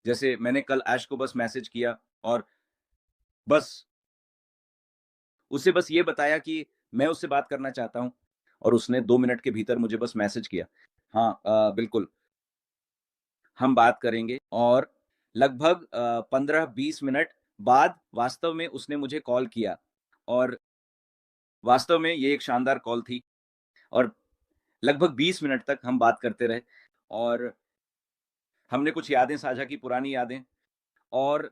जैसे मैंने कल ऐश को बस मैसेज किया और बस उसे बस ये बताया कि मैं उससे बात करना चाहता हूँ और उसने 2 मिनट के भीतर मुझे बस मैसेज किया, हाँ बिल्कुल, हम बात करेंगे और लगभग 15-20 मिनट बाद वास्तव में उसने मुझे कॉल किया और वास्तव में ये एक शानदार कॉल थी और लगभग 20 मिनट तक हम बात करते रहे और हमने कुछ यादें साझा की, पुरानी यादें और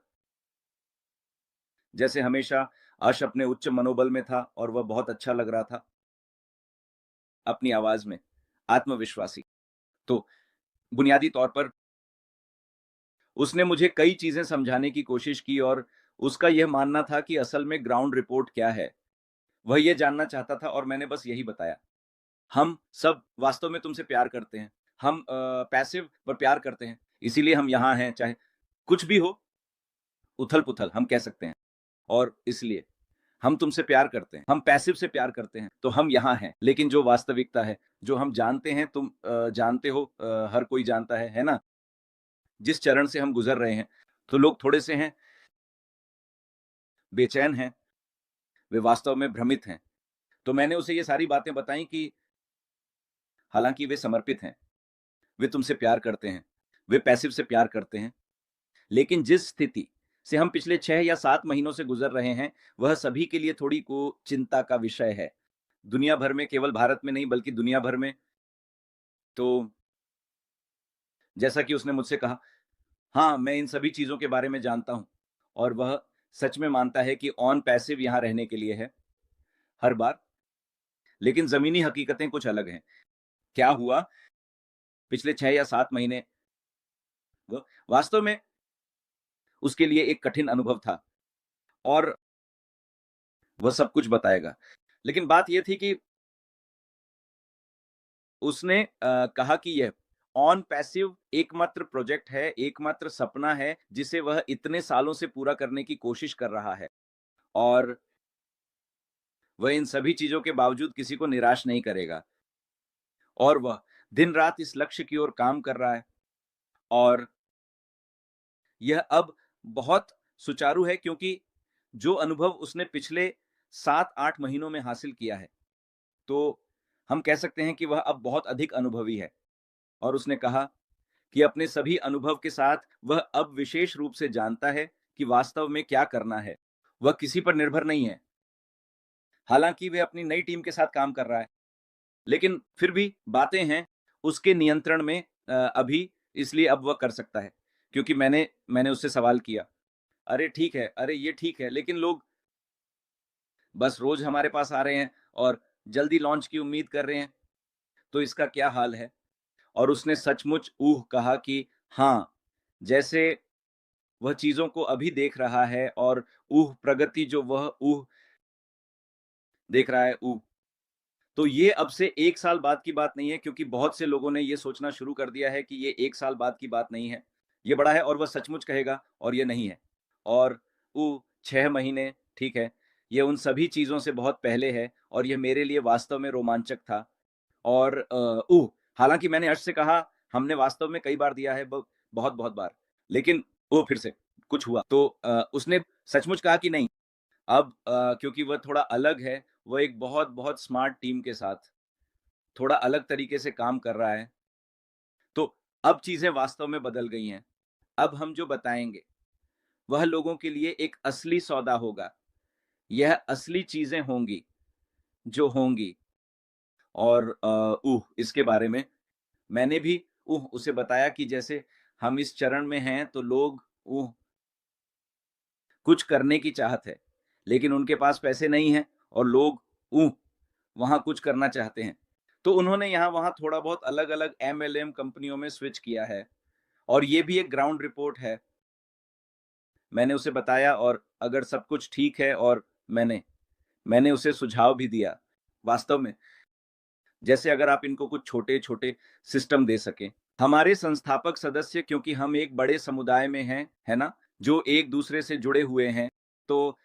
जैसे हमेशा अर्श अपने उच्च मनोबल में था और वह बहुत अच्छा लग रहा था अपनी आवाज़ में, आत्मविश्वासी। तो बुनियादी तौर पर उसने मुझे कई चीज़ें समझाने की कोशिश की और उसका यह मानना था कि असल में ग्राउंड रिपोर्ट क्या है? वह ये जानना चाहता था और मैंने बस यही बताया। हम सब वास्तव में तुमसे प्यार करते हैं। हम पैसिव पर प्यार करते हैं। इसीलिए हम यहाँ हैं, चाहे कुछ भी हो, उथल-पुथल हम कह सकते हैं और इसलिए हम तुमसे प्यार करते हैं। हम पैसिव से प्यार करते हैं, तो हम यहाँ हैं। लेकिन जो वास्तविकता है, जो हम जानते हैं, तुम जानते हो हर कोई जानता है ना? जिस चरण से हम गुज़र रहे हैं, तो लोग थोड़े से हैं, बेचैन हैं, वे वास्तव में भ्रमित हैं। तो मैंने उसे ये सारी बातें बताई कि हालाँकि वे समर्पित हैं, वे तुमसे प्यार करते हैं, वे पैसिव से प्यार करते हैं, लेकिन जिस स्थिति से हम पिछले 6 या 7 महीनों से गुज़र रहे हैं, वह सभी के लिए थोड़ी को चिंता का विषय है। दुनिया भर में, केवल भारत में नहीं बल्कि दुनिया भर में। तो जैसा कि उसने मुझसे कहा, हाँ, मैं इन सभी चीज़ों के बारे में जानता हूँ और वह सच में मानता है कि ऑन पैसिव यहाँ रहने के लिए है, हर बार। लेकिन ज़मीनी हकीकतें कुछ अलग हैं। क्या हुआ पिछले 6 या 7 महीने व वास्तव में उसके लिए एक कठिन अनुभव था और वह सब कुछ बताएगा। लेकिन बात ये थी कि उसने कहा कि यह ऑन पैसिव एकमात्र प्रोजेक्ट है, एकमात्र सपना है, जिसे वह इतने सालों से पूरा करने की कोशिश कर रहा है और वह इन सभी चीज़ों के बावजूद किसी को निराश नहीं करेगा और वह दिन-रात इस लक्ष्य की ओर काम कर रहा है और यह अब बहुत सुचारू है क्योंकि जो अनुभव उसने पिछले 7-8 महीनों में हासिल किया है, तो हम कह सकते हैं कि वह अब बहुत अधिक अनुभवी है और उसने कहा कि अपने सभी अनुभव के साथ वह अब विशेष रूप से जानता है कि वास्तव में क्या करना है। वह किसी पर निर्भर नहीं है। हालाँकि वह अपनी नई टीम के साथ काम कर रहा है, लेकिन फिर भी बातें हैं उसके नियंत्रण में अभी, इसलिए अब वह कर सकता है। क्योंकि मैंने मैंने उससे सवाल किया, "अरे ठीक है, अरे ये ठीक है, लेकिन लोग बस रोज़ हमारे पास आ रहे हैं और जल्दी लॉन्च की उम्मीद कर रहे हैं, तो इसका क्या हाल है?" और उसने सचमुच ऊह कहा कि हाँ, जैसे वह चीज़ों को अभी देख रहा है और ऊह प्रगति जो वह ऊह देख रहा है, ऊह। तो ये अब से 1 साल बाद की बात नहीं है क्योंकि बहुत से लोगों ने ये सोचना शुरू कर दिया है कि ये 1 साल बाद की बात नहीं है। ये बड़ा है और वह सचमुच कहेगा और ये नहीं है। और ऊह 6 महीने, ठीक है, ये उन सभी चीज़ों से बहुत पहले है और ये मेरे लिए वास्तव में रोमांचक था। और हालाँकि मैंने अर्श से कहा, हमने वास्तव में कई बार दिया है बहुत-बहुत बार। लेकिन फिर से कुछ हुआ। तो उसने सचमुच कहा कि नहीं, अब क्योंकि वह थोड़ा अलग है, वो एक बहुत-बहुत स्मार्ट टीम के साथ, थोड़ा अलग तरीके से काम कर रहा है। तो अब चीज़ें वास्तव में बदल गई हैं। अब हम जो बताएँगे, वह लोगों के लिए एक असली सौदा होगा। यह असली चीज़ें होंगी, जो होंगी। और इसके बारे में मैंने भी उसे बताया कि जैसे हम इस चरण में हैं तो लोग कुछ करने की चाहत है, लेकिन उनके पास पैसे नहीं हैं और लोग वहाँ कुछ करना चाहते हैं। तो उन्होंने यहाँ-वहाँ थोड़ा बहुत अलग-अलग एमएलएम कंपनियों में स्विच किया है और ये भी एक ग्राउंड रिपोर्ट है। मैंने उसे बताया और अगर सब कुछ ठीक है और मैंने मैंने उसे सुझाव भी दिया, वास्तव में जैसे अगर आप इनको कुछ छोटे-छोटे सिस्टम दे सकें। हमारे संस्थापक सदस्य क्योंकि हम एक बड़े समुदाय में हैं, है ना? जो एक-दूसरे से जुड़े हुए हैं। तो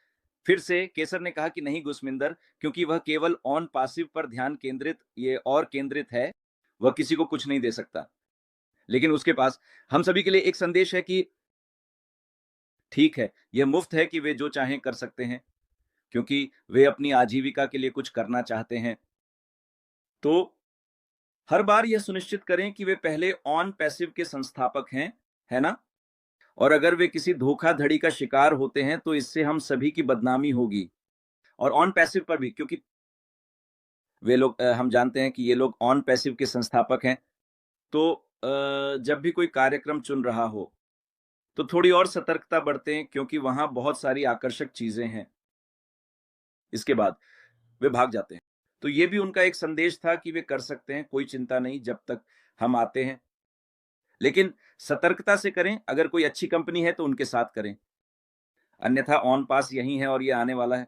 फिर से केसर ने कहा कि नहीं गुसमिंदर, क्योंकि वह केवल ऑन पासिव पर ध्यान केंद्रित ये और केंद्रित है, वह किसी को कुछ नहीं दे सकता। लेकिन उसके पास हम सभी के लिए एक संदेश है कि ठीक है, यह मुफ्त है कि वे जो चाहें कर सकते हैं, क्योंकि वे अपनी आजीविका के लिए कुछ करना चाहते हैं। तो हर बार यह सुनिश्चित करें कि वे पहले ऑन पैसिव के संस्थापक हैं, है ना? और अगर वे किसी धोखाधड़ी का शिकार होते हैं, तो इससे हम सभी की बदनामी होगी। और ऑन पैसिव पर भी, क्योंकि वे लोग हम जानते हैं कि ये लोग ऑन पैसिव के संस्थापक हैं। तो जब भी कोई कार्यक्रम चुन रहा हो, तो थोड़ी और सतर्कता बरतें, क्योंकि वहां बहुत सारी आकर्षक चीजें हैं। इसके बाद वे भाग जाते हैं। तो ये भी उनका एक संदेश था कि वे कर सकते हैं, कोई चिंता नहीं जब तक हम आते हैं। लेकिन सतर्कता से करें, अगर कोई अच्छी कंपनी है तो उनके साथ करें, अन्यथा ऑन पास यही है और ये आने वाला है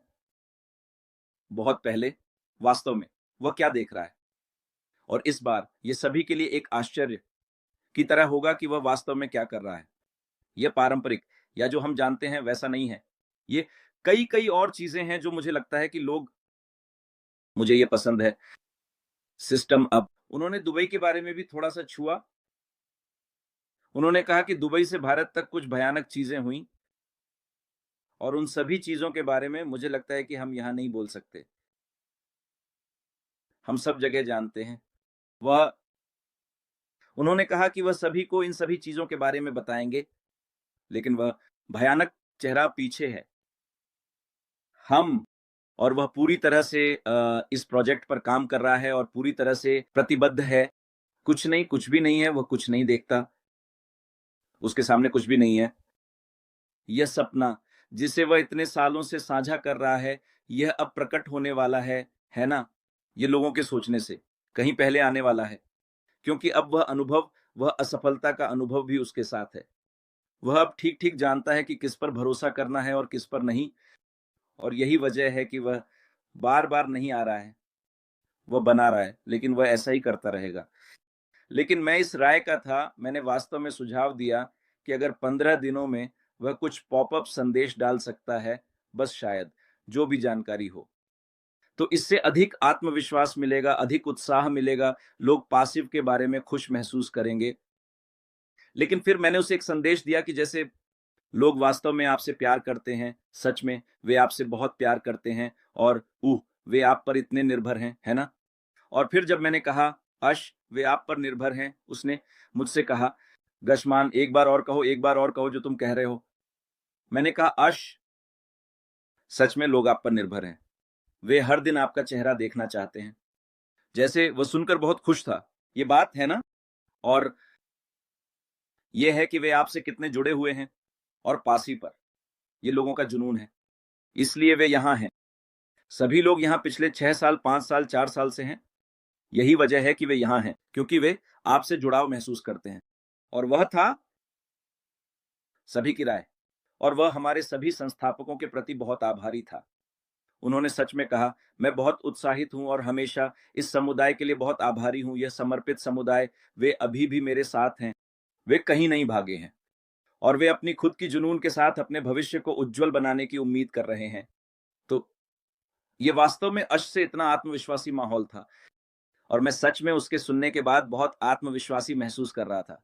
बहुत पहले। वास्तव में वह क्या देख रहा है, और इस बार ये सभी के लिए एक आश्चर्य की तरह होगा कि वह वास्तव में क्या कर रहा है। यह पारंपरिक या जो हम जानते हैं वैसा नहीं है। ये कई कई और चीजें हैं जो मुझे लगता है कि लोग, मुझे ये पसंद है सिस्टम अप। उन्होंने दुबई के बारे में भी थोड़ा सा छुआ। उन्होंने कहा कि दुबई से भारत तक कुछ भयानक चीजें हुई, और उन सभी चीजों के बारे में मुझे लगता है कि हम यहां नहीं बोल सकते। हम सब जगह जानते हैं। वह उन्होंने कहा कि वह सभी को इन सभी चीजों के बारे में बताएंगे, लेकिन वह भयानक चेहरा पीछे है। हम और वह पूरी तरह से इस प्रोजेक्ट पर काम कर रहा है और पूरी तरह से प्रतिबद्ध है। कुछ नहीं, कुछ भी नहीं है, वह कुछ नहीं देखता, उसके सामने कुछ भी नहीं है। यह सपना जिसे वह इतने सालों से साझा कर रहा है, यह अब प्रकट होने वाला है ना? ये लोगों के सोचने से कहीं पहले आने वाला है, क्योंकि अब वह अनुभव, वह असफलता का अनुभव भी उसके साथ है। वह अब ठीक-ठीक जानता है कि किस पर भरोसा करना है और किस पर नहीं, और यही वजह है कि वह बार-बार नहीं आ रहा है। वह बना रहा है, लेकिन वह ऐसा ही करता रहेगा। लेकिन मैं इस राय का था, मैंने वास्तव में सुझाव दिया कि अगर 15 दिनों में वह कुछ पॉपअप संदेश डाल सकता है, बस शायद, जो भी जानकारी हो, तो इससे अधिक आत्मविश्वास मिलेगा, अधिक उत्साह मिलेगा, लोग पासिव के बारे में खुश महसूस करेंगे। लेकिन फिर मैंने उसे एक संदेश दिया कि जैसे लोग वास्तव में आपसे प्यार करते हैं, सच में वे आपसे बहुत प्यार करते हैं, और वे आप पर इतने निर्भर हैं, है ना? और फिर जब मैंने कहा, "अश, वे आप पर निर्भर हैं," उसने मुझसे कहा, "गशमान, एक बार और कहो, एक बार और कहो जो तुम कह रहे हो।" मैंने कहा, "अश, सच में लोग आप पर निर्भर हैं। वे हर दिन आपका चेहरा देखना चाहते हैं।" जैसे वह सुनकर बहुत खुश था। ये बात है ना? और ये है कि वे आपसे कितने जुड़े हुए हैं, और पास ही पर। ये लोगों का जुनून है। इसलिए वे यहाँ हैं। सभी लोग यहाँ पिछले 6 साल, 5 साल, 4 साल से हैं। यही वजह है कि वे यहाँ हैं, क्योंकि वे आपसे जुड़ाव महसूस करते हैं। और वह था सभी की राय, और वह हमारे सभी संस्थापकों के प्रति बहुत आभारी था। उन्होंने सच में कहा, "मैं बहुत उत्साहित हूँ और हमेशा इस समुदाय के लिए बहुत आभारी हूँ। यह समर्पित समुदाय, वे अभी भी मेरे साथ हैं। वे कहीं नहीं भागे हैं, और वे अपनी खुद की जुनून के साथ अपने भविष्य को उज्जवल बनाने की उम्मीद कर रहे हैं।" तो ये वास्तव में अश से इतना आत्मविश्वासी माहौल था, और मैं सच में उसके सुनने के बाद बहुत आत्मविश्वासी महसूस कर रहा था।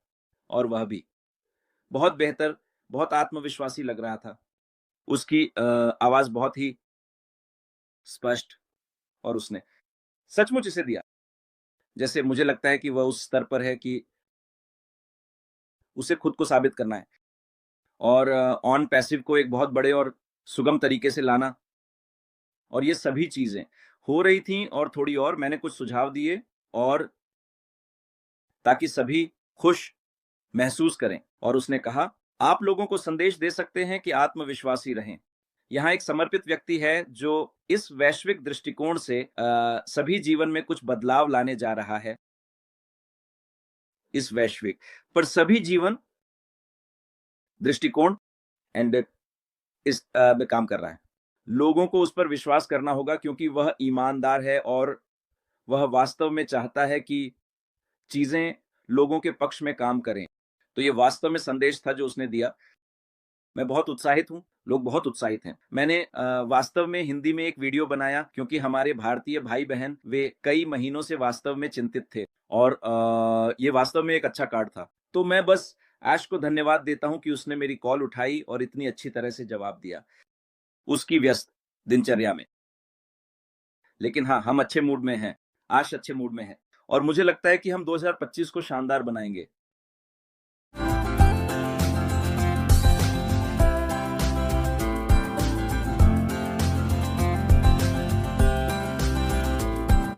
और वह भी बहुत बेहतर, बहुत आत्मविश्वासी लग रहा था। उसकी आवाज बहुत ही स्पष्ट, और उसने सचमुच इसे दिया। जैसे मुझे लगता है कि वह उस स्तर पर है कि उसे खुद को साबित करना है, और ऑन पैसिव को एक बहुत बड़े और सुगम तरीके से लाना, और ये सभी चीजें हो रही थीं। और थोड़ी और मैंने कुछ सुझाव दिए, और ताकि सभी खुश महसूस करें। और उसने कहा, "आप लोगों को संदेश दे सकते हैं कि आत्मविश्वासी रहें। यहाँ एक समर्पित व्यक्ति है जो इस वैश्विक दृष्टिकोण से सभी जीवन में कुछ बदलाव लाने जा रहा है। इस वैश्विक पर सभी जीवन दृष्टिकोण एंड इस में काम कर रहा है। लोगों को उस पर विश्वास करना होगा, क्योंकि वह ईमानदार है, और वह वास्तव में चाहता है कि चीजें लोगों के पक्ष में काम करें।" तो ये वास्तव में संदेश था जो उसने दिया। मैं बहुत उत्साहित हूँ, लोग बहुत उत्साहित हैं। मैंने वास्तव में हिंदी में एक वीडियो बनाया, क्योंकि हमारे भारतीय भाई-बहन वे कई महीनों से वास्तव में चिंतित थे, और ये वास्तव में एक अच्छा कार्ड था। तो मैं बस ऐश को धन्यवाद देता हूँ कि उसने मेरी कॉल उठाई और इतनी अच्छी तरह से जवाब दिया, उसकी व्यस्त दिनचर्या में। लेकिन हाँ, हम अच्छे मूड में हैं, आश अच्छे मूड में है और मुझे लगता है कि हम 2025 को शानदार बनाएँगे।